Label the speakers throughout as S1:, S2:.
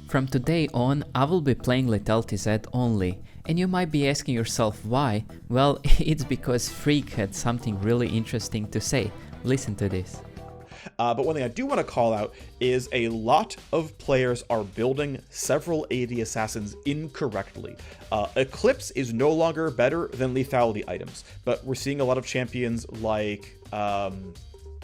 S1: From today on, I will be playing Lethality Zed only, and you might be asking yourself why. Well, it's because Phreak had something really interesting to say. Listen to this.
S2: But one thing I do want to call out is a lot of players are building several AD assassins incorrectly. Eclipse is no longer better than lethality items, but we're seeing a lot of champions like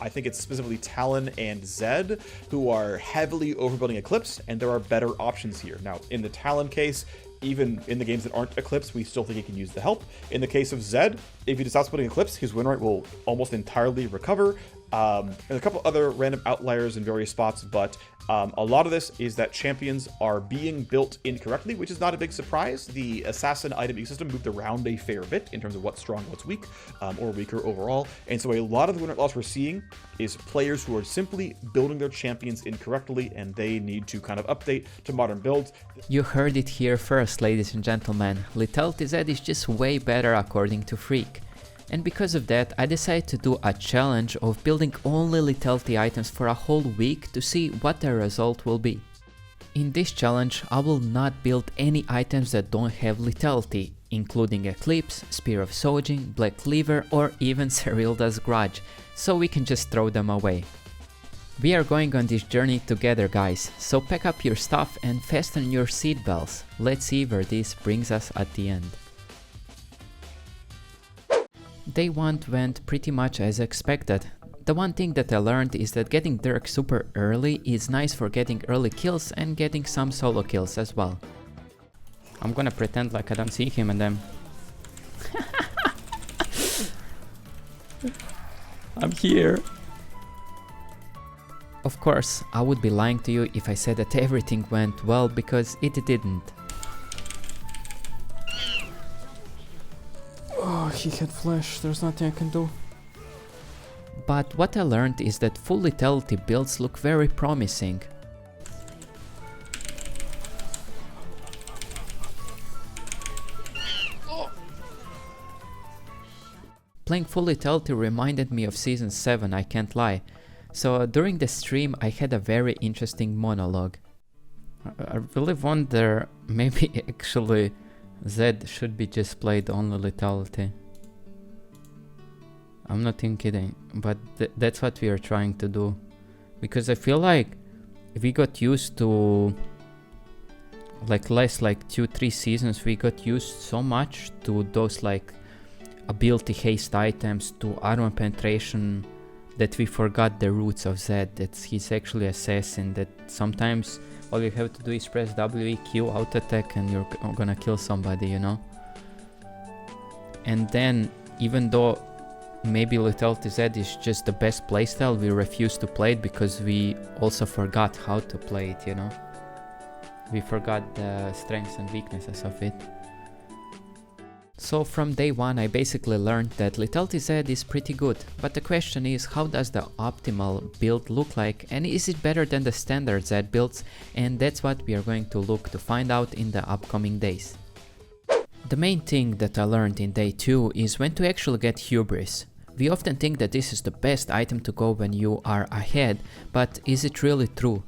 S2: I think it's specifically Talon and Zed, who are heavily overbuilding Eclipse, and there are better options here. Now, in the Talon case, even in the games that aren't Eclipse, we still think he can use the help. In the case of Zed, if he decides putting Eclipse, his win rate will almost entirely recover. And a couple other random outliers in various spots, but a lot of this is that champions are being built incorrectly, which is not a big surprise. The assassin item ecosystem moved around a fair bit in terms of what's strong, what's weak, or weaker overall. And so a lot of the win rate loss we're seeing is players who are simply building their champions incorrectly, and they need to kind of update to modern builds.
S1: You heard it here first, ladies and gentlemen. Lethality Zed is just way better according to Phreak. And because of that, I decided to do a challenge of building only lethality items for a whole week to see what the result will be. In this challenge, I will not build any items that don't have lethality, including Eclipse, Spear of Sojin, Black Cleaver, or even Serilda's Grudge, so we can just throw them away. We are going on this journey together, guys, so pack up your stuff and fasten your seatbelts. Let's see where this brings us at the end. Day 1 went pretty much as expected. The one thing that I learned is that getting Dirk super early is nice for getting early kills and getting some solo kills as well. I'm gonna pretend like I don't see him and then... I'm here! Of course, I would be lying to you if I said that everything went well, because it didn't.
S3: Oh, he had flash, there's nothing I can do.
S1: But what I learned is that full lethality builds look very promising. Playing full lethality reminded me of Season 7, I can't lie. So during the stream I had a very interesting monologue. I really wonder, maybe actually Zed should be just played only lethality. I'm not even kidding, but that's what we are trying to do. Because I feel like we got used to, like last 2-3 seasons, we got used so much to those like ability haste items, to armor penetration, that we forgot the roots of Zed, that he's actually assassin, that sometimes all you have to do is press WEQ, auto attack, and you're gonna kill somebody, you know? And then, even though maybe Lethality Zed is just the best playstyle, we refuse to play it because we also forgot how to play it, you know? We forgot the strengths and weaknesses of it. So from day 1 I basically learned that Lethality Zed is pretty good, but the question is, how does the optimal build look like, and is it better than the standard Zed builds? And that's what we are going to look to find out in the upcoming days. The main thing that I learned in day 2 is when to actually get Hubris. We often think that this is the best item to go when you are ahead, but is it really true?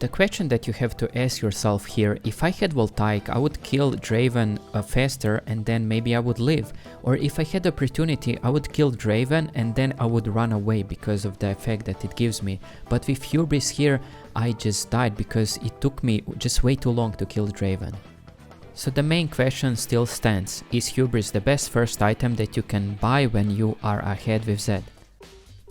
S1: The question that you have to ask yourself here, if I had Voltaic, I would kill Draven faster and then maybe I would live. Or if I had opportunity, I would kill Draven and then I would run away because of the effect that it gives me. But with Hubris here, I just died because it took me just way too long to kill Draven. So the main question still stands, is Hubris the best first item that you can buy when you are ahead with Zed?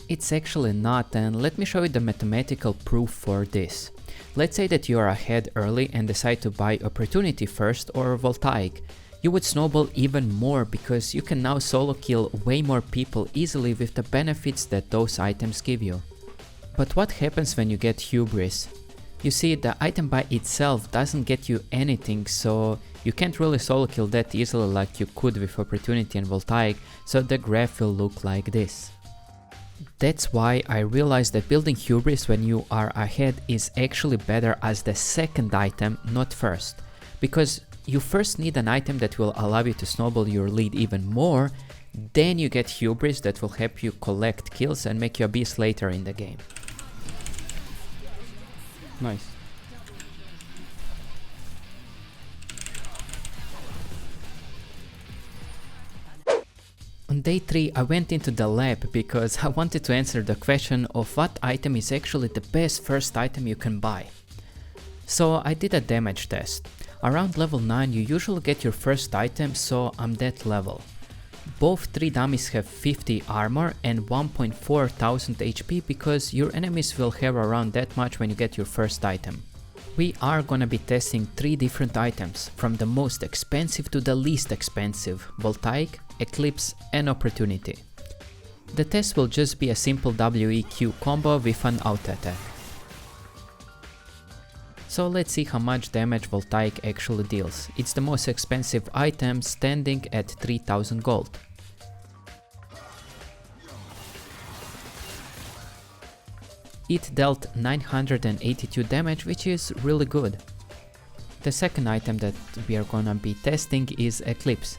S1: It's actually not, and let me show you the mathematical proof for this. Let's say that you are ahead early and decide to buy Opportunity first or Voltaic. You would snowball even more because you can now solo kill way more people easily with the benefits that those items give you. But what happens when you get Hubris? You see, the item by itself doesn't get you anything, so you can't really solo kill that easily like you could with Opportunity and Voltaic, so the graph will look like this. That's why I realized that building Hubris when you are ahead is actually better as the second item, not first. Because you first need an item that will allow you to snowball your lead even more, then you get Hubris that will help you collect kills and make you a beast later in the game.
S3: Nice.
S1: day 3 I went into the lab because I wanted to answer the question of what item is actually the best first item you can buy. So I did a damage test. Around level 9 you usually get your first item, so I'm that level. Both 3 dummies have 50 armor and 1.4 thousand HP because your enemies will have around that much when you get your first item. We are gonna be testing 3 different items, from the most expensive to the least expensive: Voltaic, Eclipse and Opportunity. The test will just be a simple WEQ combo with an auto attack. So let's see how much damage Voltaic actually deals. It's the most expensive item, standing at 3000 gold. It dealt 982 damage, which is really good. The second item that we are gonna be testing is Eclipse.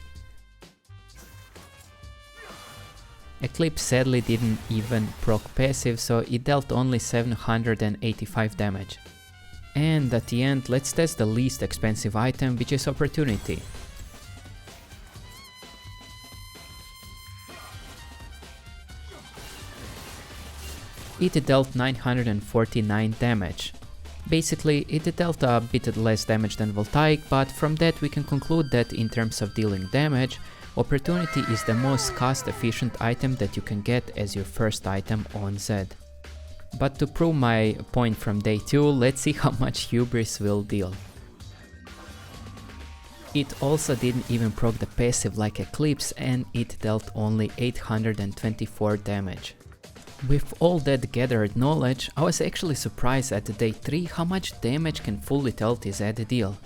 S1: Eclipse sadly didn't even proc passive, so it dealt only 785 damage. And at the end, let's test the least expensive item, which is Opportunity. It dealt 949 damage. Basically, it dealt a bit less damage than Voltaic, but from that we can conclude that in terms of dealing damage, Opportunity is the most cost efficient item that you can get as your first item on Zed. But to prove my point from day 2, let's see how much Hubris will deal. It also didn't even proc the passive like Eclipse, and it dealt only 824 damage. With all that gathered knowledge, I was actually surprised at day 3 how much damage can full Lethality Zed deal.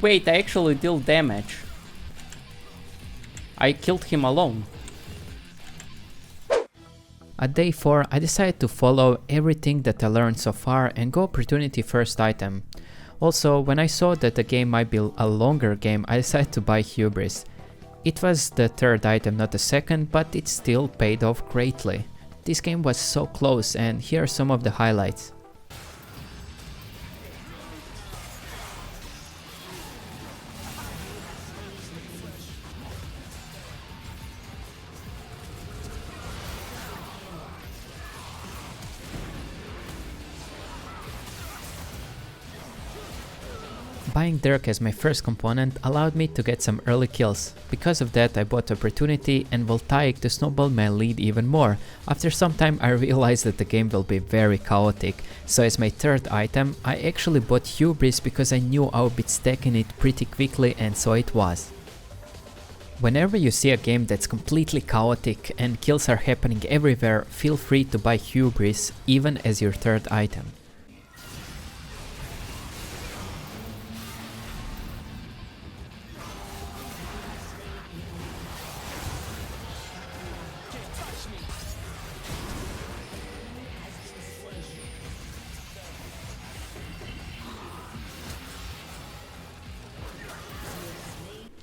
S1: Wait, I actually dealt damage. I killed him alone. At day 4 I decided to follow everything that I learned so far and go Opportunity first item. Also, when I saw that the game might be a longer game, I decided to buy Hubris. It was the third item, not the second, but it still paid off greatly. This game was so close, and here are some of the highlights. Buying Dirk as my first component allowed me to get some early kills. Because of that I bought Opportunity and Voltaic to snowball my lead even more. After some time I realized that the game will be very chaotic, so as my third item I actually bought Hubris because I knew I would be stacking it pretty quickly, and so it was. Whenever you see a game that's completely chaotic and kills are happening everywhere, feel free to buy Hubris even as your third item.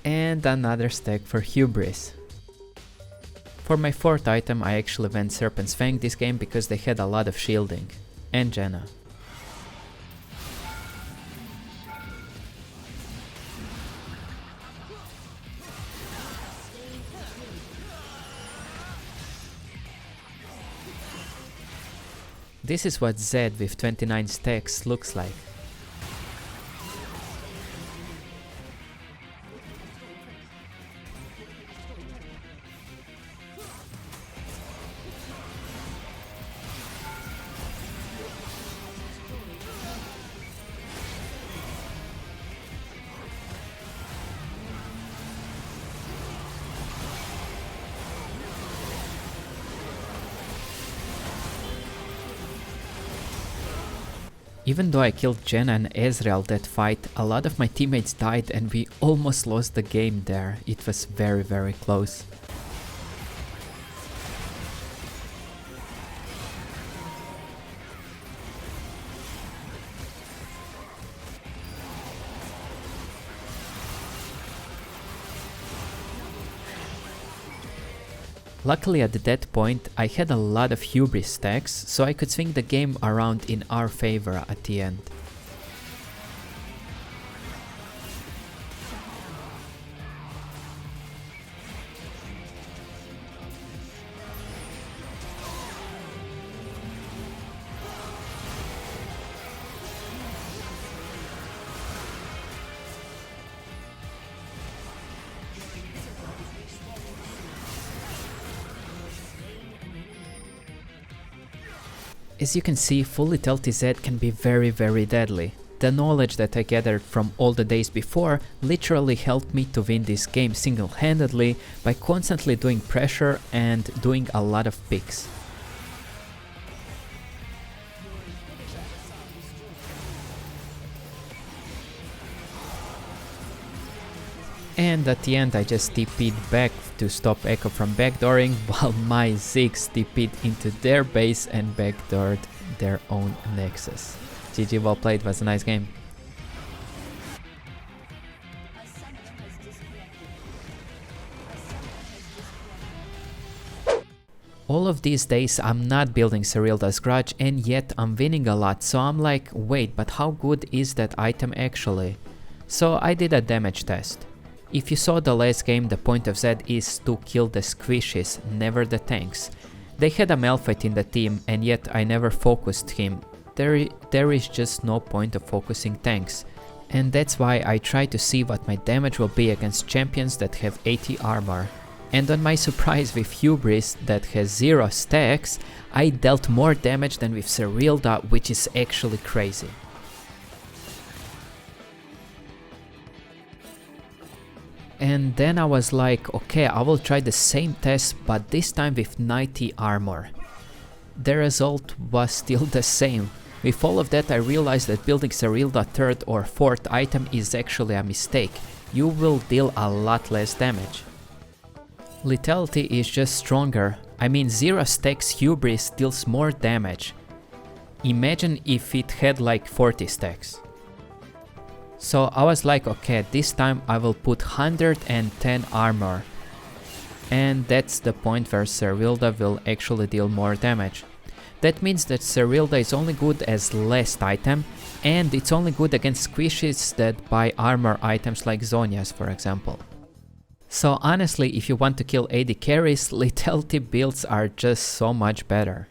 S1: And another stack for Hubris. For my fourth item I actually went Serpent's Fang this game because they had a lot of shielding. And Janna. This is what Zed with 29 stacks looks like. Even though I killed Janna and Ezreal that fight, a lot of my teammates died and we almost lost the game there. It was very close. Luckily at that point I had a lot of hubris stacks, so I could swing the game around in our favor at the end. As you can see, full Lethality Zed can be very deadly. The knowledge that I gathered from all the days before literally helped me to win this game single-handedly by constantly doing pressure and doing a lot of picks. And at the end I just TP'd back to stop Echo from backdooring, while my Ziggs TP'd into their base and backdoored their own Nexus. GG, well played, was a nice game. All of these days I'm not building Serylda's Grudge, and yet I'm winning a lot, so I'm like, wait, but how good is that item actually? So I did a damage test. If you saw the last game, the point of Zed is to kill the squishes, never the tanks. They had a Malphite in the team, and yet I never focused him. There is just no point of focusing tanks. And that's why I try to see what my damage will be against champions that have 80 armor. And on my surprise with Hubris that has 0 stacks, I dealt more damage than with Serylda, which is actually crazy. And then I was like, okay, I will try the same test, but this time with 90 armor. The result was still the same. With all of that I realized that building Serylda 3rd or 4th item is actually a mistake. You will deal a lot less damage. Lethality is just stronger. I mean, 0 stacks Hubris deals more damage. Imagine if it had like 40 stacks. So I was like, okay, this time I will put 110 armor. And that's the point where Serylda will actually deal more damage. That means that Serylda is only good as last item, and it's only good against squishes that buy armor items like Zhonya's, for example. So honestly, if you want to kill AD carries, Lethality builds are just so much better.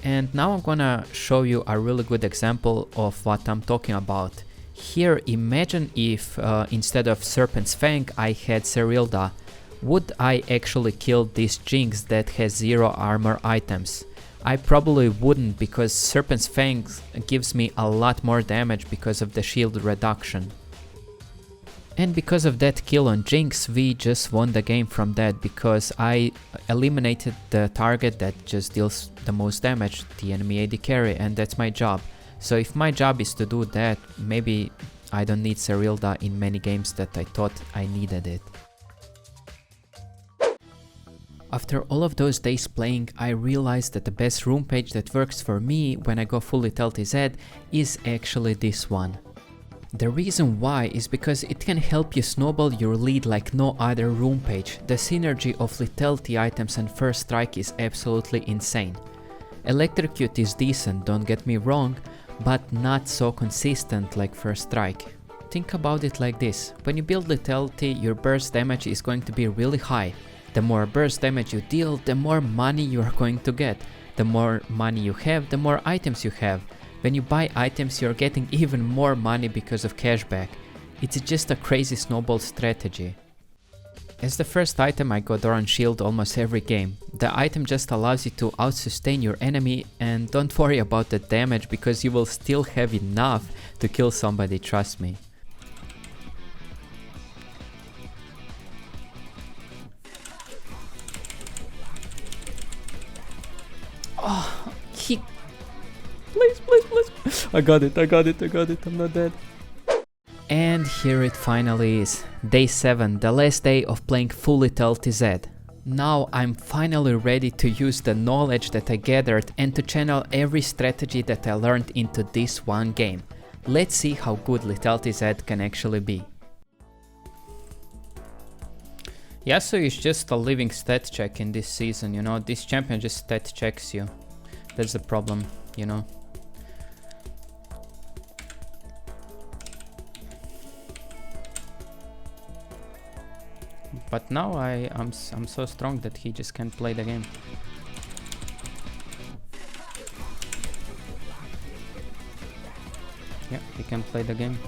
S1: And now I'm gonna show you a really good example of what I'm talking about. Here, imagine if instead of Serpent's Fang I had Serylda. Would I actually kill this Jinx that has 0 armor items? I probably wouldn't, because Serpent's Fang gives me a lot more damage because of the shield reduction. And because of that kill on Jinx, we just won the game from that, because I eliminated the target that just deals the most damage, the enemy AD carry, and that's my job. So if my job is to do that, maybe I don't need Serylda in many games that I thought I needed it. After all of those days playing, I realized that the best room page that works for me when I go full Lethality Zed is actually this one. The reason why is because it can help you snowball your lead like no other room page. The synergy of lethality items and first strike is absolutely insane. Electrocute is decent, don't get me wrong, but not so consistent like first strike. Think about it like this: when you build lethality, your burst damage is going to be really high. The more burst damage you deal, the more money you are going to get. The more money you have, the more items you have. When you buy items, you're getting even more money because of cashback. It's just a crazy snowball strategy. As the first item, I go Doran Shield almost every game. The item just allows you to out-sustain your enemy, and don't worry about the damage because you will still have enough to kill somebody, trust me. Oh, he... Please, please, please. I got it, I'm not dead. And here it finally is. Day 7, the last day of playing full Lethality Zed. Now I'm finally ready to use the knowledge that I gathered and to channel every strategy that I learned into this one game. Let's see how good Lethality Zed can actually be. Yasuo is just a living stat check in this season, you know. This champion just stat checks you. That's the problem, you know. But now I'm so strong that he just can't play the game. Yeah, he can play the game.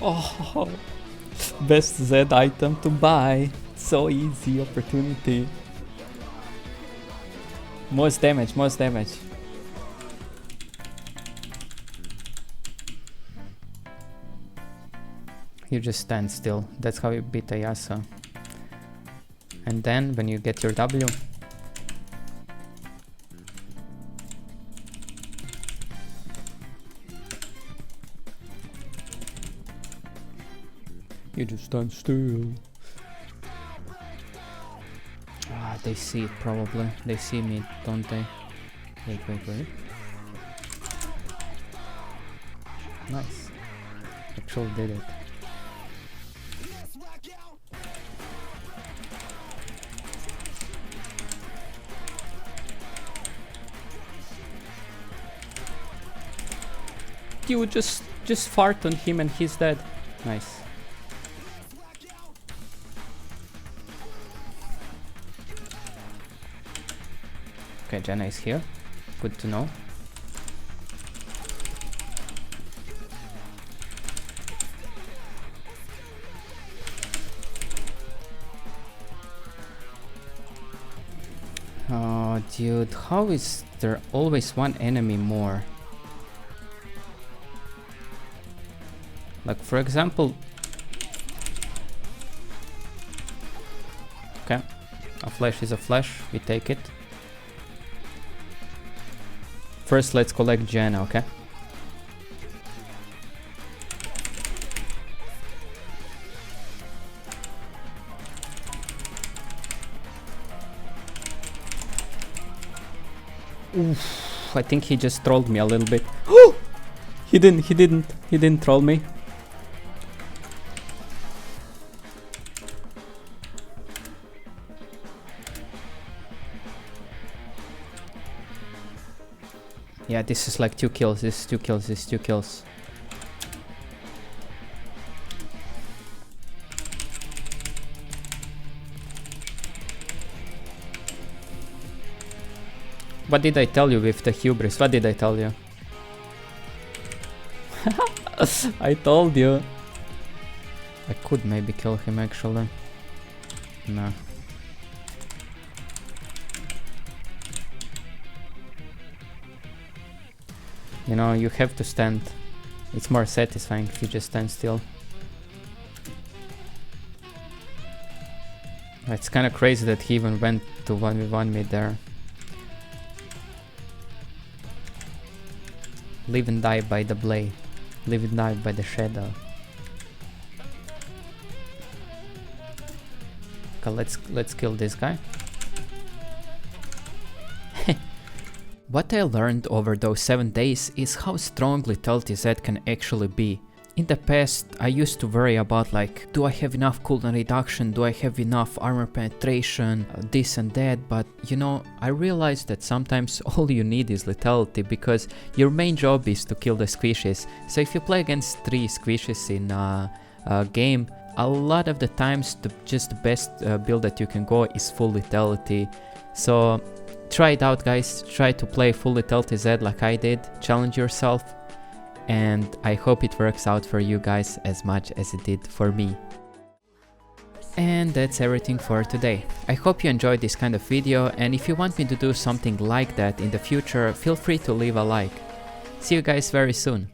S1: Oh, best Zed item to buy. So easy opportunity. Most damage, most damage. You just stand still. That's how you beat a Yasuo. And then when you get your W, you just stand still. Ah, they see it probably. They see me, don't they? Wait, wait, wait. Nice. Actually did it. You just fart on him and he's dead. Nice. Okay, Jenna is here. Good to know. Oh, dude, how is there always one enemy more? Like, for example... Okay, a flash is a flash, we take it. First, let's collect Janna, okay? Oof, I think he just trolled me a little bit. He didn't troll me. Yeah, this is like 2 kills, this is 2 kills, this is 2 kills. What did I tell you with the hubris? What did I tell you? I told you. I could maybe kill him actually. Nah. You know, you have to stand. It's more satisfying if you just stand still. It's kind of crazy that he even went to 1v1 me there. Live and die by the blade. Live and die by the shadow. Okay, let's kill this guy. What I learned over those 7 days is how strong Lethality Zed can actually be. In the past, I used to worry about like, do I have enough cooldown reduction, do I have enough armor penetration, this and that, but you know, I realized that sometimes all you need is lethality, because your main job is to kill the squishes. So if you play against 3 squishes in a game, a lot of the times just the best build that you can go is full lethality. So try it out, guys. Try to play full Lethality Zed like I did. Challenge yourself. And I hope it works out for you guys as much as it did for me. And that's everything for today. I hope you enjoyed this kind of video, and if you want me to do something like that in the future, feel free to leave a like. See you guys very soon.